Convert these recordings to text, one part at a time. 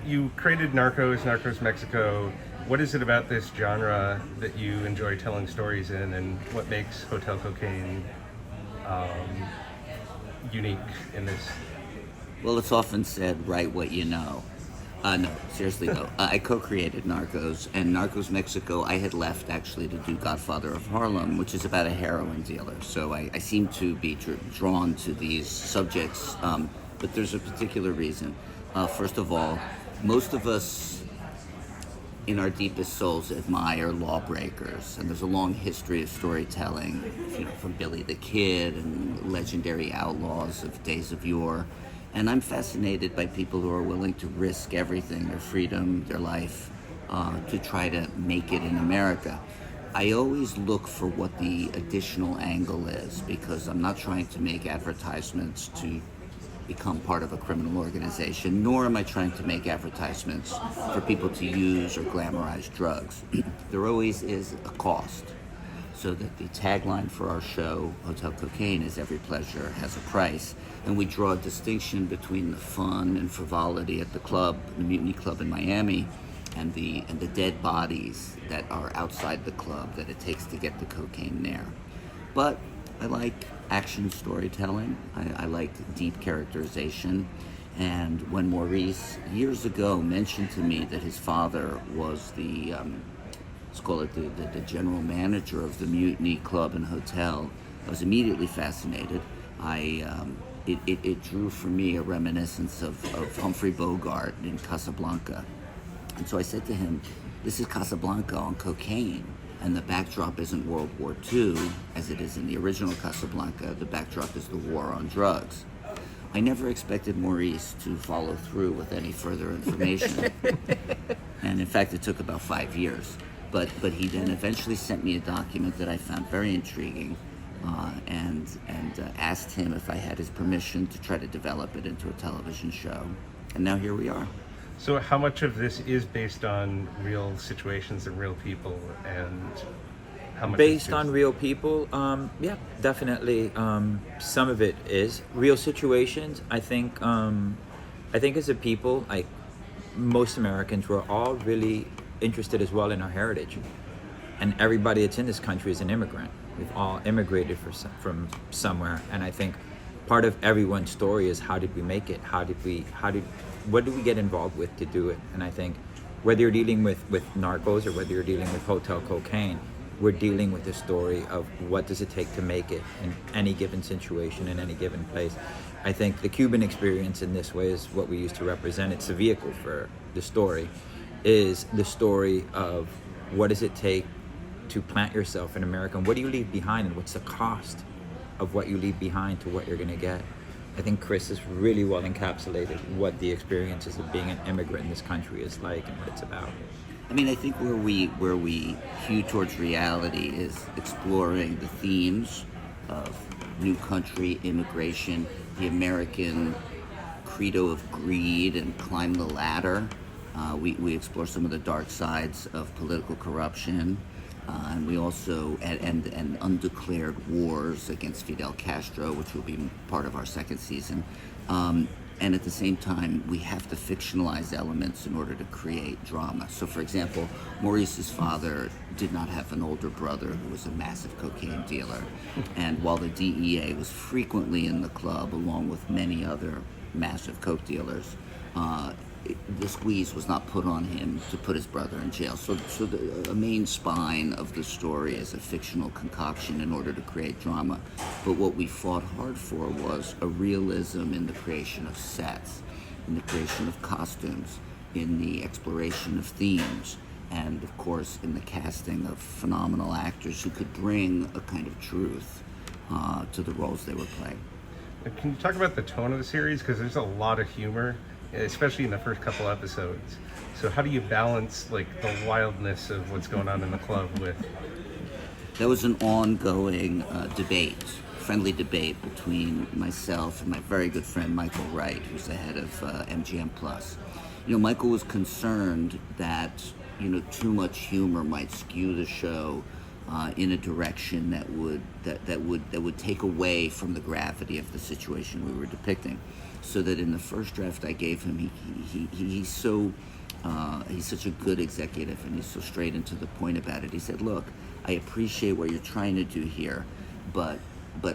you created Narcos Mexico. What is it about this genre that you enjoy telling stories in, and what makes Hotel Cocaine um, unique in this? Well, it's often said, write what you know. No, seriously though. I co-created Narcos, and Narcos Mexico, I had left actually to do Godfather of Harlem, which is about a heroin dealer. So I seem to be drawn to these subjects, but there's a particular reason. First of all, most of us in our deepest souls admire lawbreakers, and there's a long history of storytelling, from Billy the Kid and legendary outlaws of days of yore. And I'm fascinated by people who are willing to risk everything, their freedom, their life, to try to make it in America. I always look for what the additional angle is, because I'm not trying to make advertisements to become part of a criminal organization, nor am I trying to make advertisements for people to use or glamorize drugs. There always is a cost. So that the tagline for our show, Hotel Cocaine, is every pleasure has a price. And we draw a distinction between the fun and frivolity at the club, the Mutiny Club in Miami, and the dead bodies that are outside the club that it takes to get the cocaine there. But I like action storytelling. I like deep characterization. And when Maurice, years ago, mentioned to me that his father was let's call it the general manager of the Mutiny Club and Hotel, I was immediately fascinated. It drew for me a reminiscence of Humphrey Bogart in Casablanca. And so I said to him, this is Casablanca on cocaine, and the backdrop isn't World War II, as it is in the original Casablanca. The backdrop is the war on drugs. I never expected Maurice to follow through with any further information. And in fact, it took about 5 years. But he then eventually sent me a document that I found very intriguing, and asked him if I had his permission to try to develop it into a television show. And now here we are. So, how much of this is based on real situations and real people, and how much Based on real people, yeah, definitely. Some of it is real situations. I think as a people, like most Americans, we're all really interested as well in our heritage, and everybody that's in this country is an immigrant. We've all immigrated from somewhere, and I think part of everyone's story is, how did we make it? What do we get involved with to do it? And I think whether you're dealing with Narcos or whether you're dealing with Hotel Cocaine, we're dealing with the story of what does it take to make it in any given situation, in any given place. I think the Cuban experience in this way is what we use to represent. It's a vehicle for the story, is the story of what does it take to plant yourself in America, and what do you leave behind, and what's the cost of what you leave behind to what you're going to get. I think Chris has really well encapsulated what the experiences of being an immigrant in this country is like and what it's about. I mean, I think where we hew towards reality is exploring the themes of new country, immigration, the American credo of greed and climb the ladder. We explore some of the dark sides of political corruption, and we also and undeclared wars against Fidel Castro, which will be part of our second season. And at the same time, we have to fictionalize elements in order to create drama. So, for example, Maurice's father did not have an older brother who was a massive cocaine dealer. And while the DEA was frequently in the club, along with many other massive coke dealers, the squeeze was not put on him to put his brother in jail. So the main spine of the story is a fictional concoction in order to create drama. But what we fought hard for was a realism in the creation of sets, in the creation of costumes, in the exploration of themes, and of course in the casting of phenomenal actors who could bring a kind of truth to the roles they were playing. Can you talk about the tone of the series? Because there's a lot of humor, especially in the first couple episodes. So how do you balance like the wildness of what's going on in the club with? That was an ongoing friendly debate between myself and my very good friend Michael Wright, who's the head of MGM Plus. Michael was concerned that too much humor might skew the show in a direction that would take away from the gravity of the situation we were depicting. so that in the first draft I gave him, he's so he's such a good executive, and he's so straight and to the point about it. He said, "Look, I appreciate what you're trying to do here, but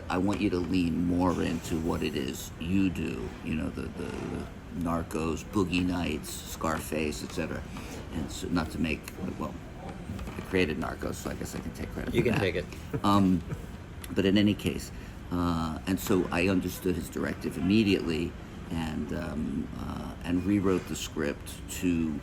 I want you to lean more into what it is you do. You know, the Narcos, Boogie Nights, Scarface, etc." And so, not to make, well, I created Narcos, so I guess I can take credit for that. You can take it. But in any case, and so I understood his directive immediately, and rewrote the script to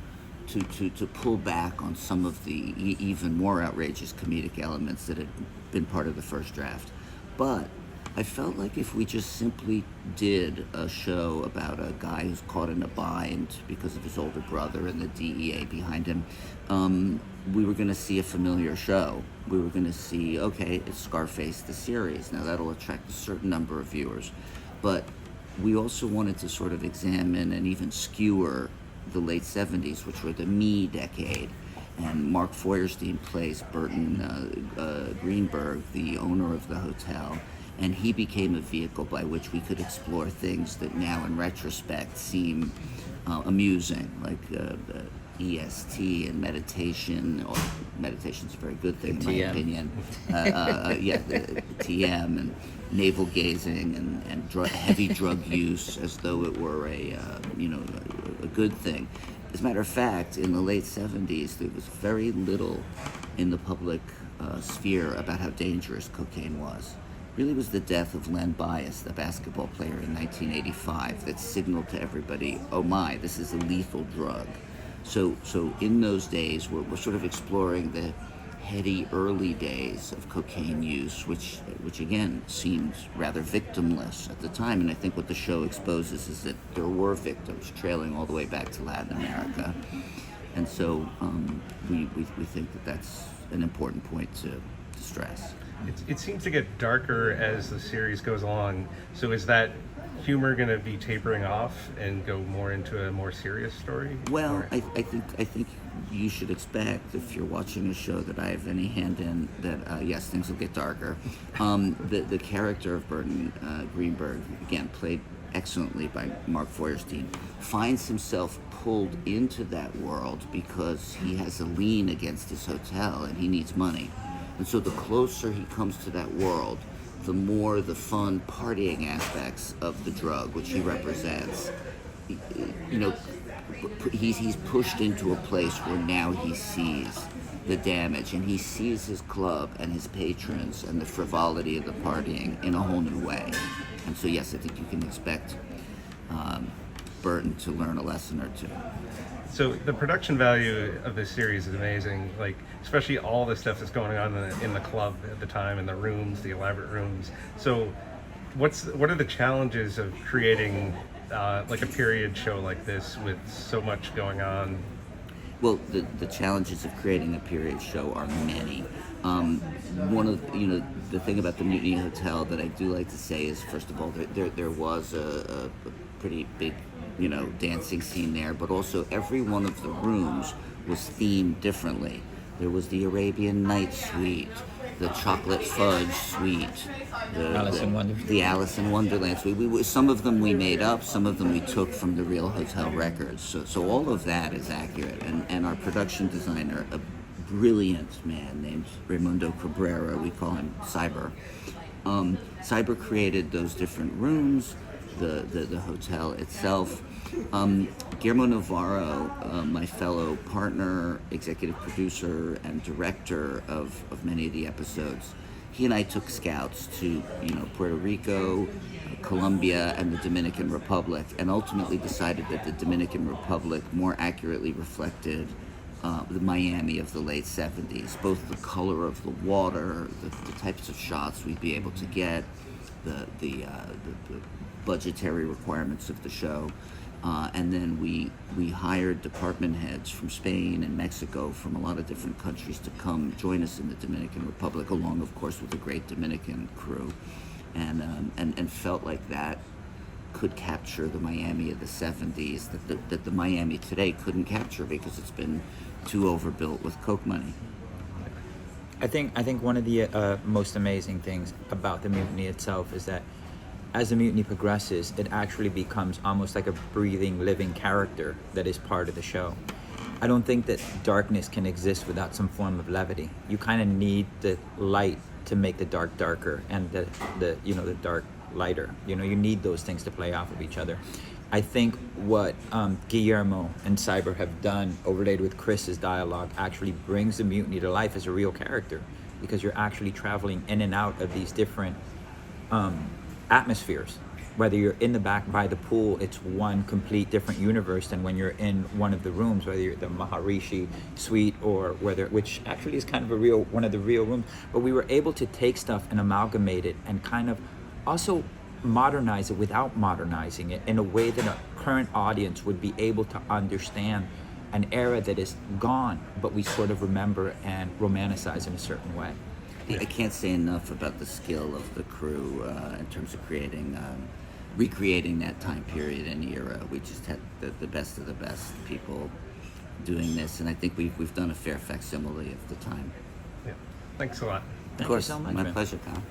pull back on some of the even more outrageous comedic elements that had been part of the first draft. But I felt like if we just simply did a show about a guy who's caught in a bind because of his older brother and the DEA behind him, we were going to see a familiar show. We were going to see, okay, it's Scarface the series. Now that'll attract a certain number of viewers. But we also wanted to sort of examine and even skewer the late 70s, which were the me decade. And Mark Feuerstein plays Burton Greenberg, the owner of the hotel. And he became a vehicle by which we could explore things that now in retrospect seem amusing, like EST and meditation. Or meditation's a very good thing in my opinion. The TM and navel gazing and heavy drug use as though it were a good thing. As a matter of fact, in the late 70s, there was very little in the public sphere about how dangerous cocaine was. Really was the death of Len Bias, the basketball player in 1985, that signaled to everybody, oh my, this is a lethal drug. So in those days, we're sort of exploring the heady early days of cocaine use, which again seemed rather victimless at the time. And I think what the show exposes is that there were victims trailing all the way back to Latin America. And so we think that that's an important point to stress. It seems to get darker as the series goes along. So is that humor going to be tapering off and go more into a more serious story? Well, I think you should expect, if you're watching a show that I have any hand in, that yes, things will get darker. The character of Burton Greenberg, again played excellently by Mark Feuerstein, finds himself pulled into that world because he has a lien against his hotel and he needs money. And so the closer he comes to that world, the more the fun partying aspects of the drug, which he represents, he's pushed into a place where now he sees the damage, and he sees his club and his patrons and the frivolity of the partying in a whole new way. And so yes, I think you can expect Burton to learn a lesson or two. So the production value of this series is amazing, like especially all the stuff that's going on in the club at the time, in the rooms, the elaborate rooms. So what are the challenges of creating like a period show like this with so much going on? Well, the challenges of creating a period show are many. One of the thing about the Mutiny Hotel that I do like to say is, first of all, there was a pretty big dancing scene there, but also every one of the rooms was themed differently. There was the Arabian Night Suite, the Chocolate Fudge Suite, the Alice in Wonderland Suite. Some of them we made up, some of them we took from the real hotel records. So all of that is accurate. And our production designer, a brilliant man named Raimundo Cabrera, we call him Cyber. Cyber created those different rooms, the hotel itself. Guillermo Navarro, my fellow partner, executive producer, and director of many of the episodes, he and I took scouts to Puerto Rico, Colombia, and the Dominican Republic, and ultimately decided that the Dominican Republic more accurately reflected the Miami of the late 70s, both the color of the water, the types of shots we'd be able to get, the budgetary requirements of the show. And then we hired department heads from Spain and Mexico, from a lot of different countries, to come join us in the Dominican Republic, along, of course, with a great Dominican crew, and felt like that could capture the Miami of the 70s that the Miami today couldn't capture because it's been too overbuilt with Coke money. I think one of the most amazing things about the Mutiny itself is that as the mutiny progresses, it actually becomes almost like a breathing, living character that is part of the show. I don't think that darkness can exist without some form of levity. You kind of need the light to make the dark darker, and the the dark lighter. You need those things to play off of each other. I think what Guillermo and Cyber have done, overlaid with Chris's dialogue, actually brings the mutiny to life as a real character, because you're actually traveling in and out of these different atmospheres. Whether you're in the back by the pool, it's one complete different universe than when you're in one of the rooms, whether you're the Maharishi suite or which actually is kind of one of the real rooms. But we were able to take stuff and amalgamate it and kind of also modernize it without modernizing it in a way that a current audience would be able to understand an era that is gone, but we sort of remember and romanticize in a certain way. I can't say enough about the skill of the crew in terms of recreating that time period and era. We just had the best of the best people doing this, and I think we've done a fair facsimile of the time. Yeah. Thanks a lot. Of Thank course, you so much, my man. pleasure, Kyle.